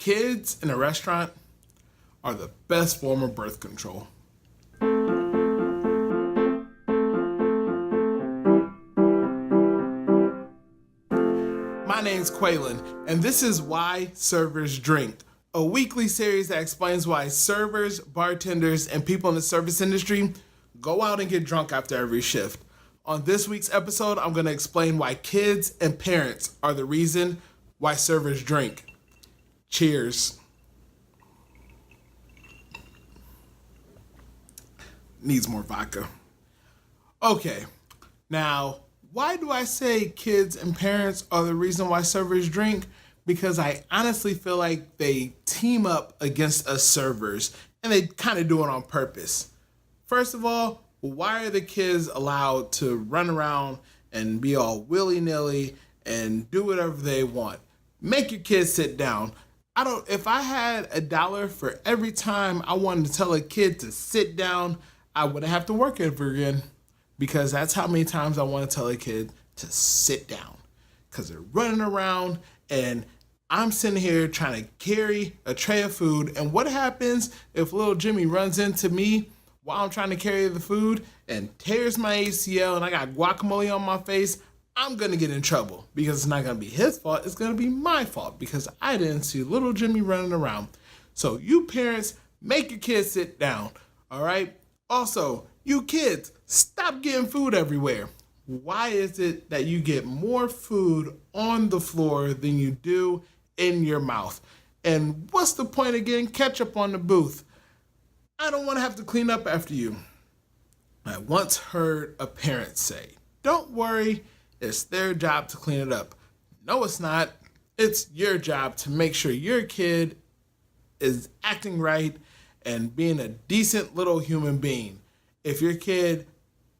Kids in a restaurant are the best form of birth control. My name's Quaylen, and this is Why Servers Drink, a weekly series that explains why servers, bartenders, and people in the service industry go out and get drunk after every shift. On this week's episode, I'm going to explain why kids and parents are the reason why servers drink. Cheers. Needs more vodka. Okay, now, why do I say kids and parents are the reason why servers drink? Because I honestly feel like they team up against us servers, and they kind of do it on purpose. First of all, why are the kids allowed to run around and be all willy-nilly and do whatever they want? Make your kids sit down. If I had $1 for every time I wanted to tell a kid to sit down, I wouldn't have to work ever again, because that's how many times I want to tell a kid to sit down, because they're running around and I'm sitting here trying to carry a tray of food. And what happens if little Jimmy runs into me while I'm trying to carry the food and tears my ACL and I got guacamole on my face? I'm going to get in trouble, because it's not going to be his fault. It's going to be my fault because I didn't see little Jimmy running around. So you parents, make your kids sit down. All right. Also, you kids, stop getting food everywhere. Why is it that you get more food on the floor than you do in your mouth? And what's the point of getting ketchup on the booth? I don't want to have to clean up after you. I once heard a parent say, "Don't worry, it's their job to clean it up." No, it's not. It's your job to make sure your kid is acting right and being a decent little human being. If your kid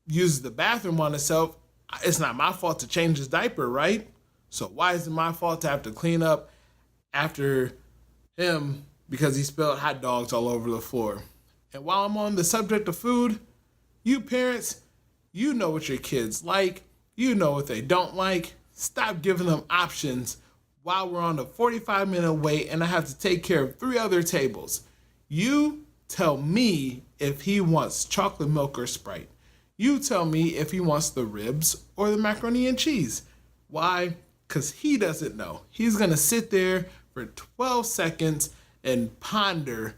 uses the bathroom on itself, it's not my fault to change his diaper, right? So why is it my fault to have to clean up after him because he spilled hot dogs all over the floor? And while I'm on the subject of food, you parents, you know what your kids like. You know what they don't like. Stop giving them options while we're on a 45-minute wait and I have to take care of 3 other tables. You tell me if he wants chocolate milk or Sprite. You tell me if he wants the ribs or the macaroni and cheese. Why? Because he doesn't know. He's going to sit there for 12 seconds and ponder,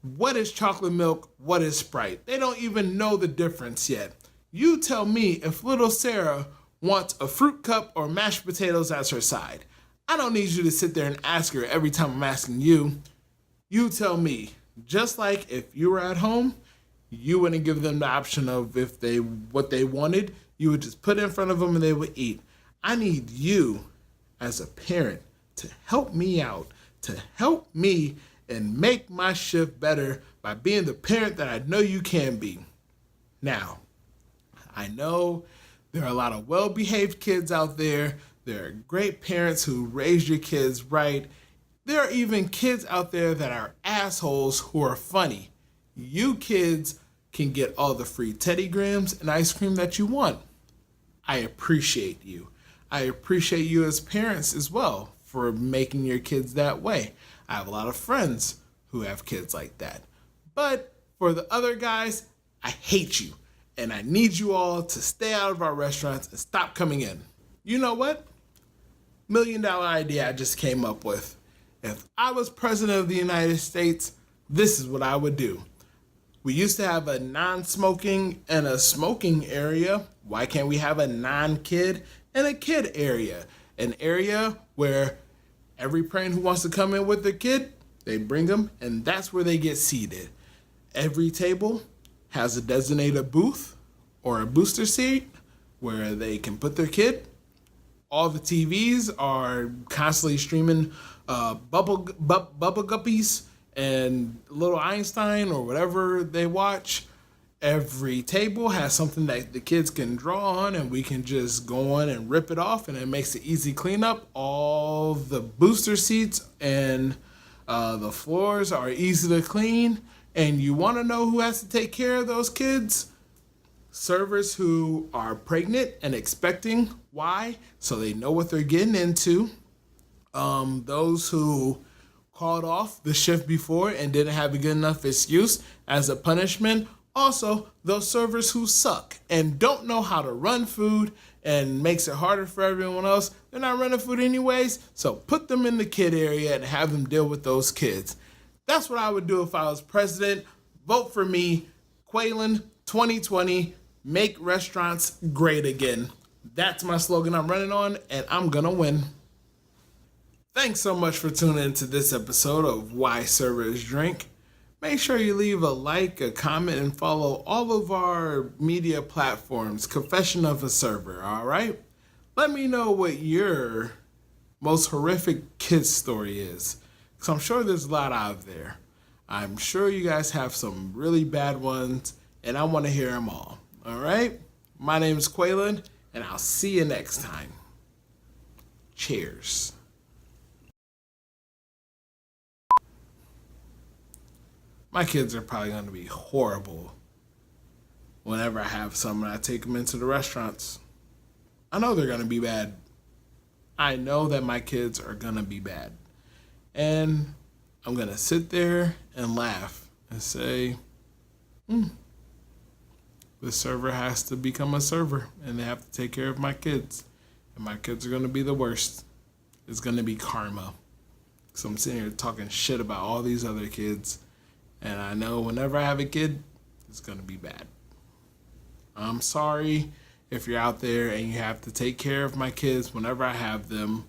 what is chocolate milk? What is Sprite? They don't even know the difference yet. You tell me if little Sarah wants a fruit cup or mashed potatoes as her side. I don't need you to sit there and ask her every time I'm asking you. You tell me. Just like if you were at home, you wouldn't give them the option of what they wanted. You would just put it in front of them and they would eat. I need you as a parent to help me out, to help me and make my shift better by being the parent that I know you can be. Now, I know there are a lot of well-behaved kids out there. There are great parents who raise your kids right. There are even kids out there that are assholes who are funny. You kids can get all the free Teddy Grahams and ice cream that you want. I appreciate you. I appreciate you as parents as well for making your kids that way. I have a lot of friends who have kids like that. But for the other guys, I hate you. And I need you all to stay out of our restaurants and stop coming in. You know what? $1 million idea I just came up with. If I was president of the United States, this is what I would do. We used to have a non-smoking and a smoking area. Why can't we have a non-kid and a kid area? An area where every parent who wants to come in with their kid, they bring them, and that's where they get seated. Every table has a designated booth or a booster seat where they can put their kid. All the TVs are constantly streaming Bubble Guppies and Little Einstein or whatever they watch. Every table has something that the kids can draw on, and we can just go on and rip it off, and it makes it easy cleanup. All the booster seats and the floors are easy to clean. And you want to know who has to take care of those kids? Servers who are pregnant and expecting. Why? So they know what they're getting into. Those who called off the shift before and didn't have a good enough excuse as a punishment. Also, those servers who suck and don't know how to run food and makes it harder for everyone else, they're not running food anyways, so put them in the kid area and have them deal with those kids. That's what I would do if I was president. Vote for me, Quaylen 2020, make restaurants great again. That's my slogan I'm running on, and I'm gonna win. Thanks so much for tuning into this episode of Why Servers Drink. Make sure you leave a like, a comment, and follow all of our media platforms, Confession of a Server, all right? Let me know what your most horrific kid story is, because I'm sure there's a lot out there. I'm sure you guys have some really bad ones, and I want to hear them all, all right? My name is Quaylen, and I'll see you next time. Cheers. My kids are probably going to be horrible whenever I have some and I take them into the restaurants. I know they're going to be bad. I know that my kids are going to be bad. And I'm going to sit there and laugh and say, the server has to become a server and they have to take care of my kids. And my kids are going to be the worst. It's going to be karma. So I'm sitting here talking shit about all these other kids. And I know whenever I have a kid, it's going to be bad. I'm sorry if you're out there and you have to take care of my kids whenever I have them.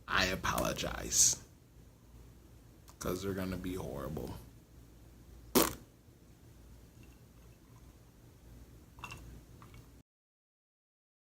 I apologize. Because they're going to be horrible.